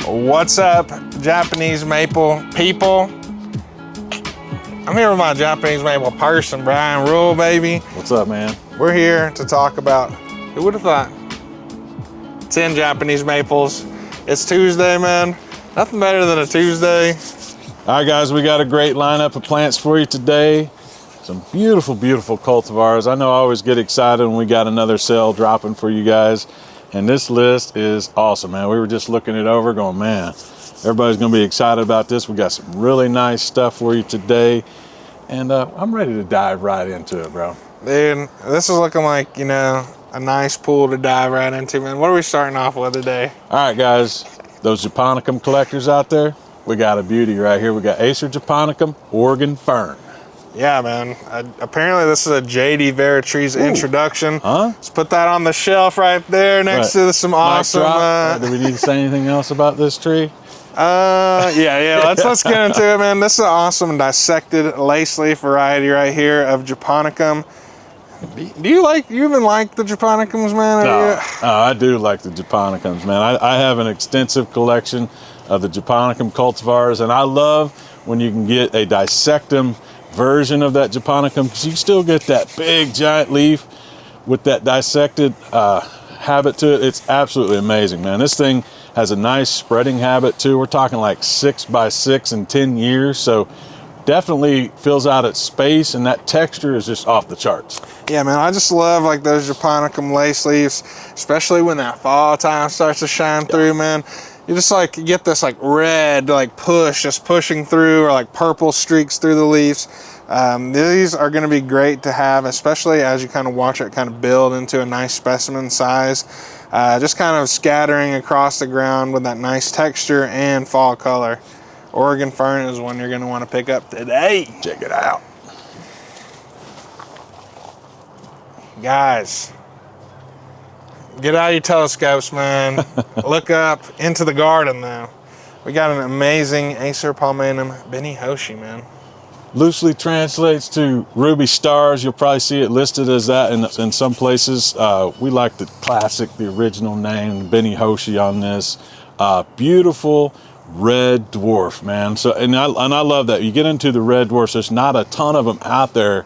What's up, Japanese maple people? I'm here with my Japanese maple person, Brian Rule, baby. What's up, man? We're here to talk about, who would have thought, 10 Japanese maples. It's Tuesday, man. Nothing better than a Tuesday. All right, guys, we got a great lineup of plants for you today. Some beautiful, beautiful cultivars. I know I always get excited when we got another sale dropping for you guys. And this list is awesome, man. We were just looking it over going, man, everybody's gonna be excited about this. We got some really nice stuff for you today. And I'm ready to dive right into it, bro. Dude, this is looking like, you know, a nice pool to dive right into, man. What are we starting off with today? All right, guys, those Japonicum collectors out there, we got a beauty right here. We got Acer Japonicum, Oregon Fern. Yeah, man. Apparently this is a J.D. Veratree's introduction. Huh? Let's put that on the shelf right there next to some awesome... Do we need to say anything else about this tree? Yeah. Let's get into it, man. This is an awesome dissected lace leaf variety right here of Japonicum. Do you even like the Japonicums, man? No, I do like the Japonicums, man. I have an extensive collection of the Japonicum cultivars, and I love when you can get a dissectum version of that Japonicum, because you still get that big giant leaf with that dissected habit to it. It's absolutely amazing, man. This thing has a nice spreading habit too. We're talking like 6 by 6 in 10 years, so definitely fills out its space, and that texture is just off the charts. Yeah, man, I just love like those Japonicum lace leaves, especially when that fall time starts to shine through, man. You just like get this like red like push just pushing through, or like purple streaks through the leaves. These are going to be great to have, especially as you kind of watch it kind of build into a nice specimen size. Just kind of scattering across the ground with that nice texture and fall color. Oregon Fern is one you're going to want to pick up today. Check it out. Guys, get out your telescopes, man. Look up into the garden now. We got an amazing Acer Palmatum Beni hoshi, man. Loosely translates to ruby stars. You'll probably see it listed as that in some places. We like the classic, the original name, Beni hoshi on this. Beautiful red dwarf, man. So and I love that. You get into the red dwarfs, there's not a ton of them out there,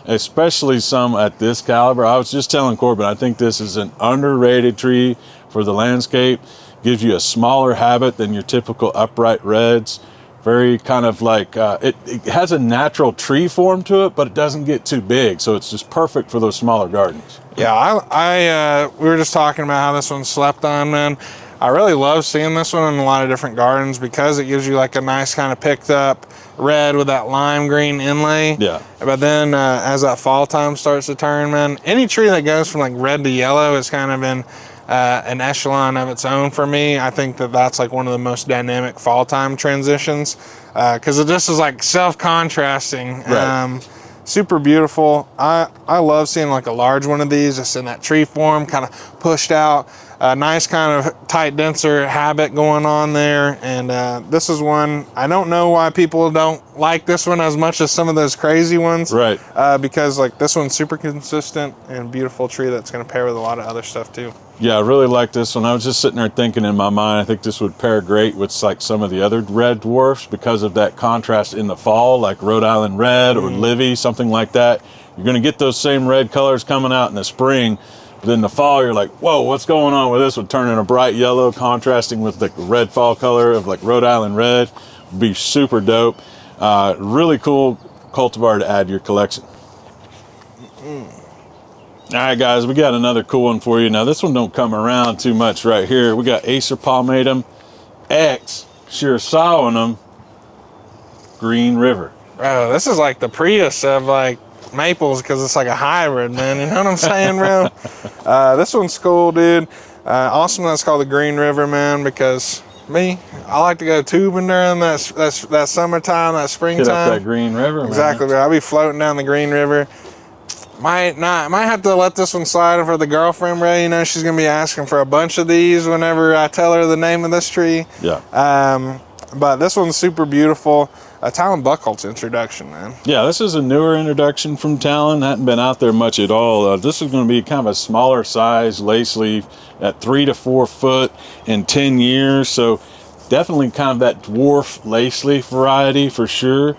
especially some at this caliber. I was just telling Corbin, I think this is an underrated tree for the landscape. Gives you a smaller habit than your typical upright reds. Very kind of like, it has a natural tree form to it, but it doesn't get too big. So it's just perfect for those smaller gardens. Yeah, we were just talking about how this one slept on, man. I really love seeing this one in a lot of different gardens because it gives you like a nice kind of picked up red with that lime green inlay. Yeah. But then as that fall time starts to turn, man, any tree that goes from like red to yellow is kind of in an echelon of its own for me. I think that's like one of the most dynamic fall time transitions because it just is like self-contrasting. Right. Super beautiful. I love seeing like a large one of these just in that tree form, kind of pushed out. Nice kind of tight, denser habit going on there. And this is one, I don't know why people don't like this one as much as some of those crazy ones. Right. Because like this one's super consistent and beautiful tree that's going to pair with a lot of other stuff too. Yeah, I really like this one. I was just sitting there thinking in my mind, I think this would pair great with like some of the other red dwarfs because of that contrast in the fall, like Rhode Island Red or Livy, something like that. You're going to get those same red colors coming out in the spring. But in the fall, you're like, whoa, what's going on with this one? Turning a bright yellow, contrasting with the red fall color of like Rhode Island Red. Would be super dope. Really cool cultivar to add to your collection. All right, guys, we got another cool one for you. Now, this one don't come around too much right here. We got Acer Palmatum X Shirasawanum Green River. Bro, this is like the Prius of like maples because it's like a hybrid, man. You know what I'm saying, bro? This one's cool, dude. Awesome that's called the Green River, man, because I like to go tubing during that summertime, that springtime. Get up that Green River, man. Exactly, bro. I'll be floating down the Green River. Might have to let this one slide for the girlfriend, bro. You know, she's going to be asking for a bunch of these whenever I tell her the name of this tree. Yeah. But this one's super beautiful. Talon Buchholz introduction, man. Yeah, this is a newer introduction from Talon. Hadn't been out there much at all. This is going to be kind of a smaller size lace leaf at 3 to 4 foot in 10 years. So Definitely kind of that dwarf lace leaf variety for sure.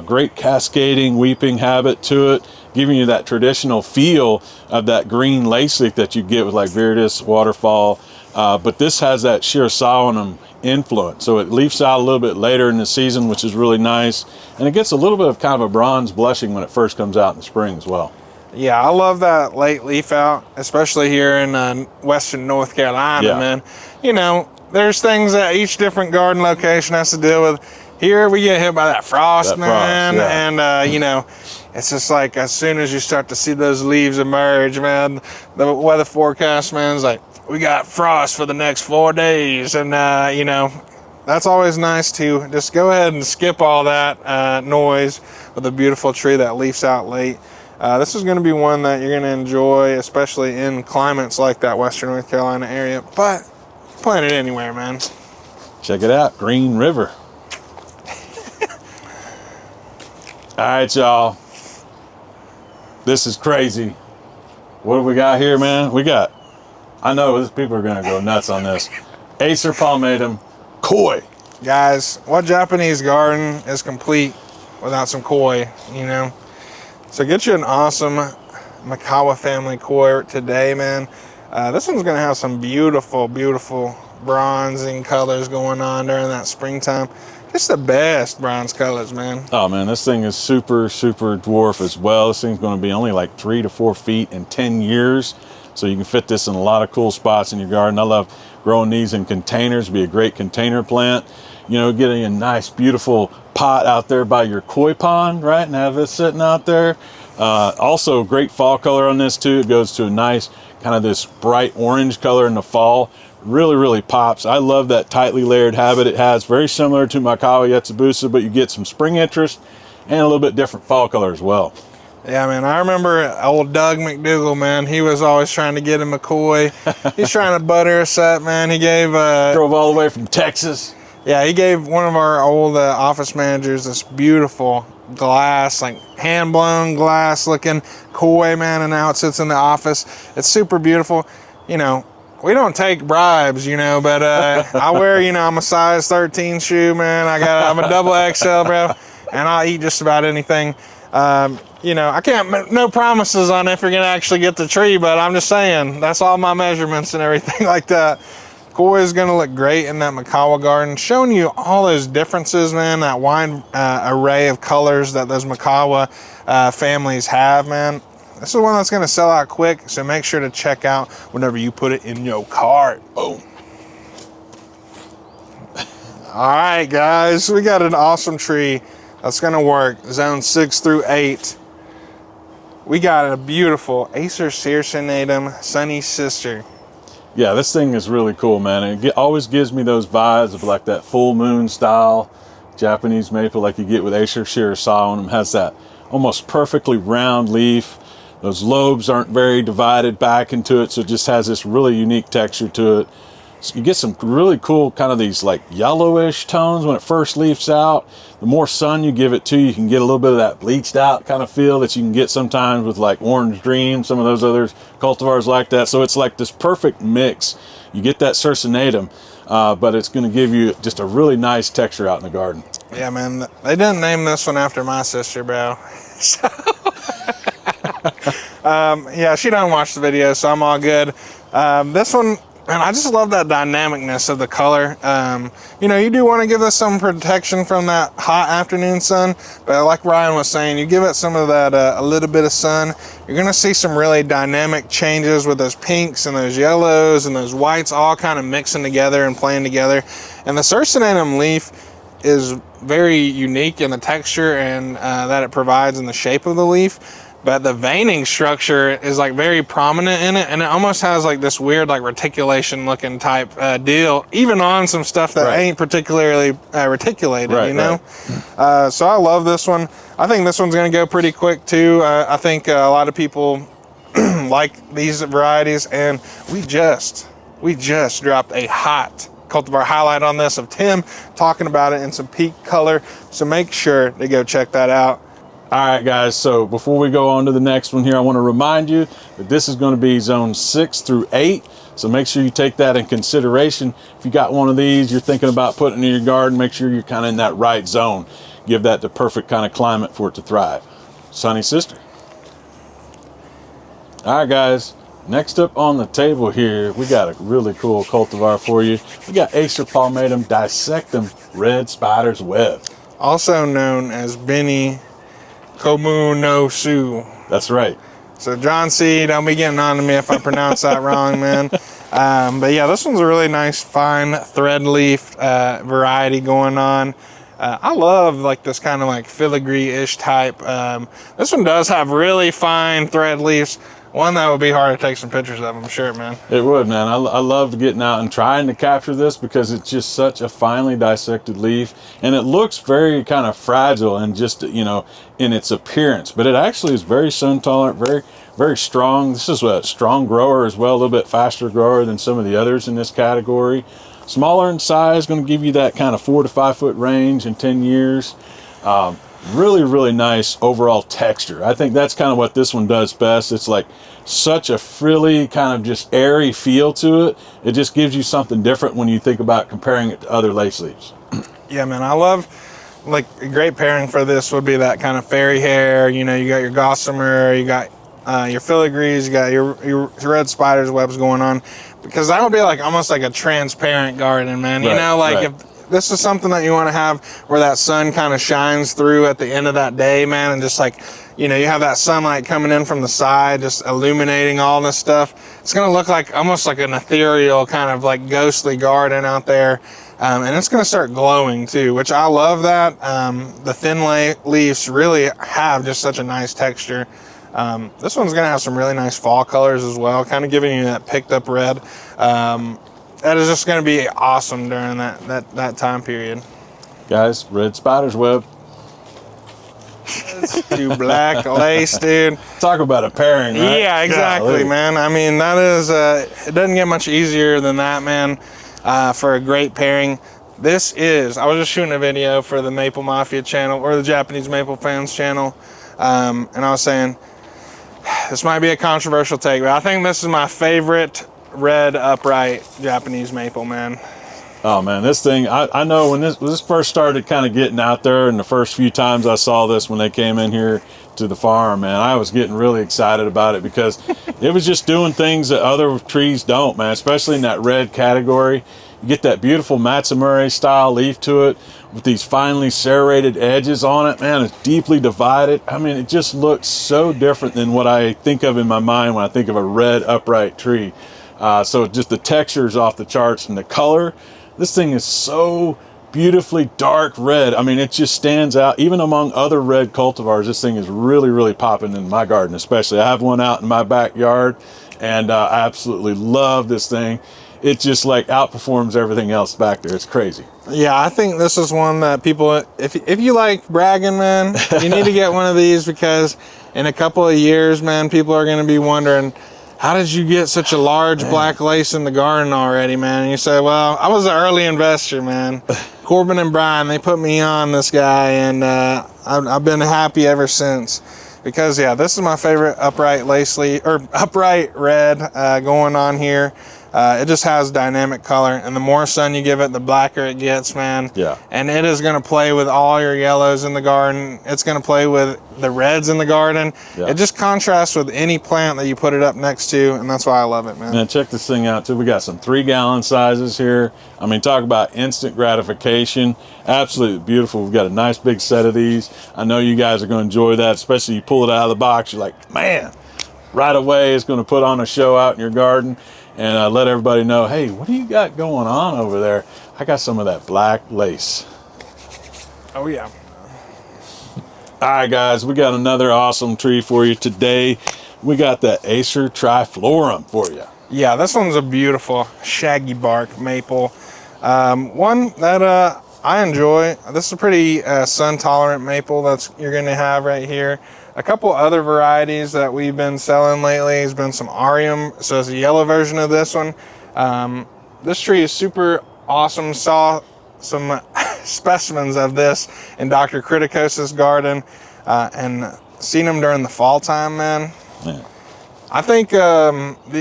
Great cascading, weeping habit to it, giving you that traditional feel of that green lace leaf that you get with like Viridis, Waterfall. But this has that circinatum influence. So it leaves out a little bit later in the season, which is really nice. And it gets a little bit of kind of a bronze blushing when it first comes out in the spring as well. Yeah, I love that late leaf out, especially here in western North Carolina, man. You know, there's things that each different garden location has to deal with. Here we get hit by that frost, man. And, you know, it's just like as soon as you start to see those leaves emerge, man, the weather forecast, man, is like, we got frost for the next 4 days. And, you know, that's always nice to just go ahead and skip all that noise with a beautiful tree that leaves out late. This is going to be one that you're going to enjoy, especially in climates like that western North Carolina area. But plant it anywhere, man. Check it out, Green River. All right, y'all. This is crazy. What do we got here, man? We got, I know people are going to go nuts on this. Acer Palmatum Koi. Guys, what Japanese garden is complete without some koi, you know? So get you an awesome Mikawa family koi today, man. This one's going to have some beautiful, beautiful bronzing colors going on during that springtime. Just the best bronze colors, man. Oh, man, this thing is super, super dwarf as well. This thing's going to be only like 3 to 4 feet in 10 years. So you can fit this in a lot of cool spots in your garden. I love growing these in containers. Be a great container plant. You know, getting a nice, beautiful pot out there by your koi pond, right? And have this sitting out there. Also, great fall color on this, too. It goes to a nice kind of this bright orange color in the fall. Really, really pops. I love that tightly layered habit it has. Very similar to Mikawa yatsubusa, but you get some spring interest and a little bit different fall color as well. Yeah, man. I remember old Doug McDougal, man. He was always trying to get him a koi. He's trying to butter us up, man. He gave... Drove all the way from Texas. Yeah, he gave one of our old office managers this beautiful glass, like hand-blown glass looking koi, man, and now it sits in the office. It's super beautiful. You know, we don't take bribes, you know, but I wear, you know, I'm a size 13 shoe, man. I'm a double XL, bro, and I'll eat just about anything. You know, I can't make no promises on if you're going to actually get the tree, but I'm just saying, that's all my measurements and everything like that. Koi is going to look great in that Mikawa garden, showing you all those differences, man, that wide array of colors that those Mikawa families have, man. This is one that's going to sell out quick, so make sure to check out whenever you put it in your cart. Boom. All right, guys, we got an awesome tree that's going to work. Zone 6 through 8. We got a beautiful Acer circinatum sunny sister. Yeah, this thing is really cool, man. It always gives me those vibes of like that full moon style Japanese maple like you get with Acer circinatum. Has that almost perfectly round leaf. Those lobes aren't very divided back into it, so it just has this really unique texture to it. So you get some really cool kind of these like yellowish tones when it first leaves out. The more sun you give it to, you can get a little bit of that bleached out kind of feel that you can get sometimes with like Orange Dream, some of those other cultivars like that. So it's like this perfect mix. You get that circinatum, but it's going to give you just a really nice texture out in the garden. Yeah, man. They didn't name this one after my sister, bro. So yeah, she don't watch the video, so I'm all good. This one, man, I just love that dynamicness of the color. You know, you do want to give this some protection from that hot afternoon sun, but like Ryan was saying, you give it some of that, a little bit of sun, you're going to see some really dynamic changes with those pinks and those yellows and those whites all kind of mixing together and playing together. And the circinatum leaf is very unique in the texture and that it provides in the shape of the leaf. But the veining structure is like very prominent in it, and it almost has like this weird like reticulation looking type deal, even on some stuff that ain't particularly reticulated, you know? So I love this one. I think this one's gonna go pretty quick too. I think a lot of people like these varieties, and we just dropped a hot cultivar highlight on this of Tim talking about it in some peak color. So make sure to go check that out. All right, guys, so before we go on to the next one here, I want to remind you that this is going to be zone 6 through 8. So make sure you take that in consideration. If you got one of these, you're thinking about putting in your garden, make sure you're kind of in that right zone. Give that the perfect kind of climate for it to thrive. Sunny sister. All right, guys, next up on the table here, we got a really cool cultivar for you. We got Acer Palmatum Dissectum Red Spider's Web. Also known as Beni Komu no Su. That's right. So John C, don't be getting on to me if I pronounce that wrong, man. But yeah, this one's a really nice, fine thread leaf variety going on. I love like this kind of like filigree-ish type. This one does have really fine thread leaves. One that would be hard to take some pictures of, I'm sure, man. It would, man. I love getting out and trying to capture this because it's just such a finely dissected leaf, and it looks very kind of fragile and just, you know, in its appearance, but it actually is very sun tolerant, very, very strong. This is a strong grower as well, a little bit faster grower than some of the others in this category. Smaller in size, going to give you that kind of 4 to 5 foot range in 10 years. Really, really nice overall texture. I think that's kind of what this one does best. It's like such a frilly, kind of just airy feel to it. It just gives you something different when you think about comparing it to other lace leaves. Yeah, man, I love, like, a great pairing for this would be that kind of fairy hair. You know, you got your gossamer, you got your filigrees, you got your red spider's webs going on, because that would be like almost like a transparent garden, man. You know, like if this is something that you want to have where that sun kind of shines through at the end of that day, man, and just like, you know, you have that sunlight coming in from the side, just illuminating all this stuff. It's going to look like almost like an ethereal kind of like ghostly garden out there. And it's going to start glowing too, which I love that. The thin leaves really have just such a nice texture. This one's going to have some really nice fall colors as well, kind of giving you that picked up red. That is just going to be awesome during that time period. Guys, red spider's web. Two black lace, dude. Talk about a pairing, right? Yeah, exactly, man. I mean, that is, it doesn't get much easier than that, man, for a great pairing. This is, I was just shooting a video for the Maple Mafia channel, or the Japanese Maple Fans channel, and I was saying, this might be a controversial take, but I think this is my favorite red upright Japanese maple, man. Oh man, this thing, I know when this first started kind of getting out there, and the first few times I saw this when they came in here to the farm, man, I was getting really excited about it because it was just doing things that other trees don't, man, especially in that red category. You get that beautiful Matsumura style leaf to it with these finely serrated edges on it, man. It's deeply divided. I mean, it just looks so different than what I think of in my mind when I think of a red upright tree. So just the texture is off the charts, and the color, this thing is so beautifully dark red. I mean, it just stands out. Even among other red cultivars, this thing is really, really popping in my garden, especially. I have one out in my backyard, and I absolutely love this thing. It just like outperforms everything else back there. It's crazy. Yeah, I think this is one that people, if you like bragging, man, you need to get one of these, because in a couple of years, man, people are going to be wondering, how did you get such a large black lace in the garden already, man? And you say, well, I was an early investor, man. Corbin and Brian, they put me on this guy, and I've been happy ever since. Because, yeah, this is my favorite upright lace leaf, or upright red going on here. It just has dynamic color, and the more sun you give it, the blacker it gets, man. Yeah. And it is going to play with all your yellows in the garden. It's going to play with the reds in the garden. Yeah. It just contrasts with any plant that you put it up next to, and that's why I love it, man. Man, check this thing out, too. We got some 3-gallon sizes here. I mean, talk about instant gratification. Absolutely beautiful. We've got a nice big set of these. I know you guys are going to enjoy that, especially you pull it out of the box. You're like, man, right away it's going to put on a show out in your garden. And let everybody know, hey, what do you got going on over there? I got some of that black lace. Oh, yeah. All right, guys, we got another awesome tree for you today. We got the Acer triflorum for you. Yeah, this one's a beautiful shaggy bark maple. One that I enjoy. This is a pretty sun-tolerant maple that you're going to have right here. A couple other varieties that we've been selling lately has been some Arium. So it's a yellow version of this one. This tree is super awesome. Saw some specimens of this in Dr. Criticos's garden. and seen them during the fall time, man. Yeah. I think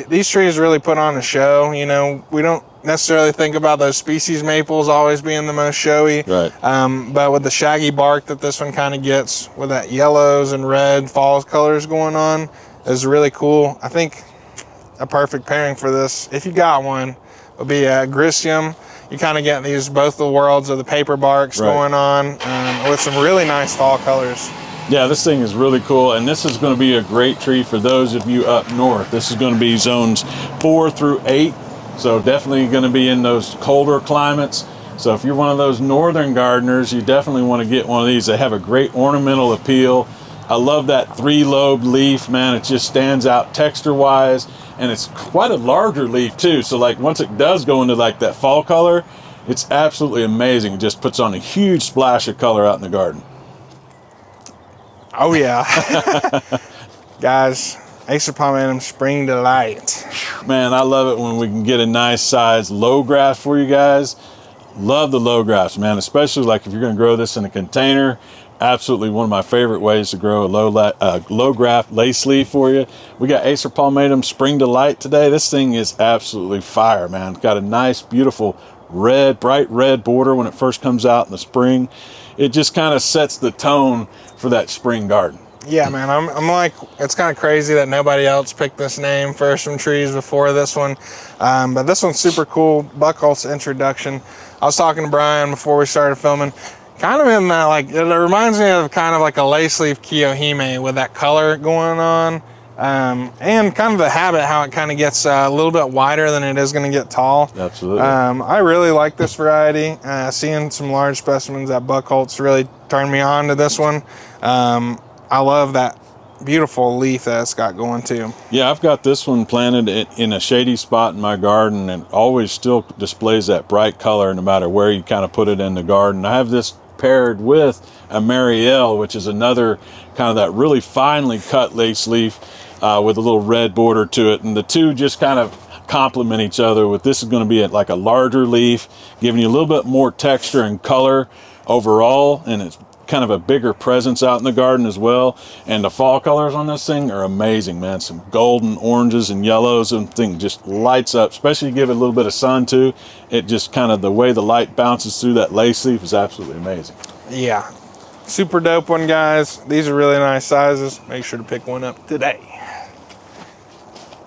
these trees really put on a show. You know, we don't necessarily think about those species maples always being the most showy. Right. But with the shaggy bark that this one kind of gets, with that yellows and red fall colors going on, is really cool. I think a perfect pairing for this, if you got one, would be a Grisium. You kind of get these both the worlds of the paper barks going on with some really nice fall colors. Yeah, this thing is really cool, and this is going to be a great tree for those of you up north. This is going to be zones 4 through 8, so definitely going to be in those colder climates. So if you're one of those northern gardeners, you definitely want to get one of these. They have a great ornamental appeal. I love that 3-lobed leaf, man. It just stands out texture-wise, and it's quite a larger leaf too. So like once it does go into like that fall color, it's absolutely amazing. It just puts on a huge splash of color out in the garden. Oh yeah. Guys, Acer Palmatum Spring Delight. Man, I love it when we can get a nice size low graft for you guys. Love the low grafts, man, especially like if you're going to grow this in a container. Absolutely one of my favorite ways to grow a low graft lace leaf for you. We got Acer Palmatum Spring Delight today. This thing is absolutely fire, man. It's got a nice, beautiful red, bright red border when it first comes out in the spring. It just kind of sets the tone for that spring garden. Yeah, man, I'm like, it's kind of crazy that nobody else picked this name for some trees before this one. But this one's super cool. Buckholt's introduction. I was talking to Brian before we started filming. Kind of in that, like, it reminds me of kind of like a lace leaf Kiyohime with that color going on. And kind of the habit, how it kind of gets a little bit wider than it is going to get tall. Absolutely. I really like this variety. Seeing some large specimens at Buckholt's really turned me on to this one. I love that beautiful leaf that it's got going too. Yeah, I've got this one planted in a shady spot in my garden, and always still displays that bright color no matter where you kind of put it in the garden. I have this paired with a Marielle, which is another kind of that really finely cut lace leaf with a little red border to it, and the two just kind of complement each other. With this is going to be like a larger leaf, giving you a little bit more texture and color overall, and it's kind of a bigger presence out in the garden as well. And the fall colors on this thing are amazing, man. Some golden oranges and yellows, and thing just lights up, especially give it a little bit of sun too. It just kind of, the way the light bounces through that lace leaf is absolutely amazing. Yeah, super dope one, guys. These are really nice sizes. Make sure to pick one up today.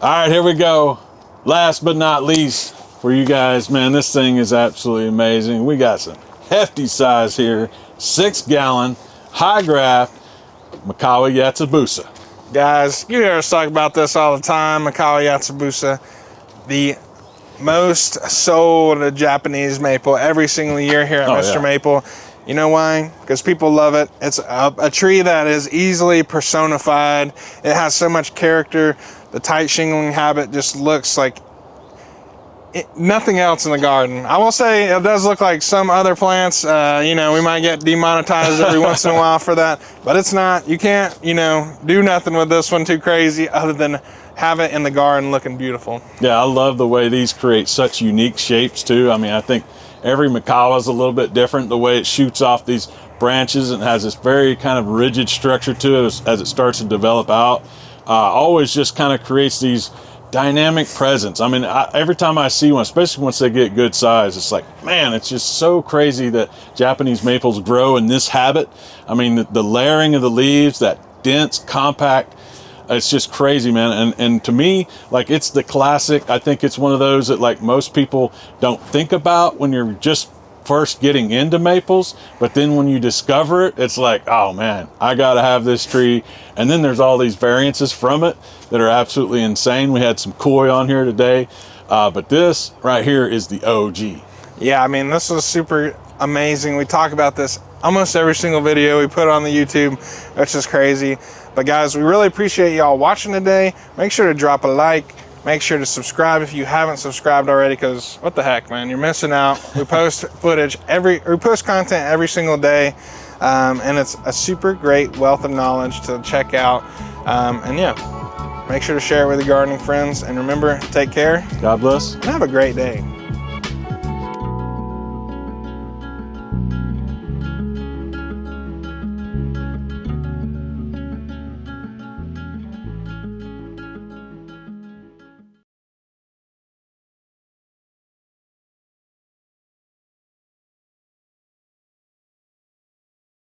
All right, here we go. Last but not least for you guys, man, this thing is absolutely amazing. We got some hefty size here. 6-gallon, high graft, Mikawa yatsubusa. Guys, you hear us talk about this all the time. Mikawa yatsubusa, the most sold Japanese maple every single year here at MrMaple. You know why? Because people love it. It's a tree that is easily personified. It has so much character. The tight shingling habit just looks like nothing else in the garden. I will say it does look like some other plants. You know, we might get demonetized every once in a while for that, but it's not. You can't, you know, do nothing with this one too crazy other than have it in the garden looking beautiful. Yeah, I love the way these create such unique shapes too. I mean, I think every Mikawa is a little bit different, the way it shoots off these branches and has this very kind of rigid structure to it as it starts to develop out. Always just kind of creates these dynamic presence. I mean, every time I see one, especially once they get good size, it's like, man, it's just so crazy that Japanese maples grow in this habit. I mean, the layering of the leaves, that dense, compact, it's just crazy, man. And to me, like, it's the classic. I think it's one of those that like most people don't think about when you're just first getting into maples, but then when you discover it, it's like, oh man, I gotta have this tree. And then there's all these variances from it that are absolutely insane. We had some koi on here today, but this right here is the OG. Yeah, I mean, this was super amazing. We talk about this almost every single video we put on the YouTube, which is crazy. But guys, we really appreciate y'all watching today. Make sure to drop a like. Make sure to subscribe if you haven't subscribed already, because what the heck, man, you're missing out. We post we post content every single day, and it's a super great wealth of knowledge to check out. And yeah, make sure to share it with your gardening friends. And remember, take care. God bless. And have a great day.